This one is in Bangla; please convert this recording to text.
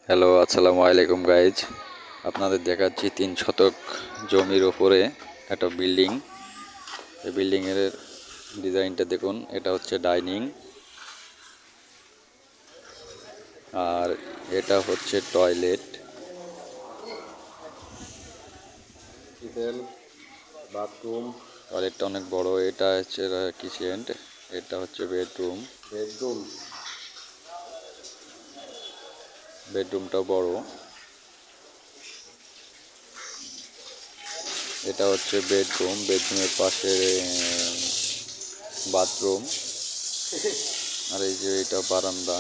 হ্যালো, আসসালামু আলাইকুম গাইজ। আপনাদের দেখাচ্ছি 3 শতক জমির ওপরে একটা বিল্ডিং। এই বিল্ডিংয়ের ডিজাইনটা দেখুন। এটা হচ্ছে ডাইনিং, আর এটা হচ্ছে টয়লেট, কিচেন, বাথরুম। টয়লেটটা অনেক বড়। এটা হচ্ছে কিচেন, এটা হচ্ছে বেডরুম। বেডরুমটাও বড়। এটা হচ্ছে বেডরুম। বেডরুমের পাশে বাথরুম, আর এই যে এটা বারান্দা।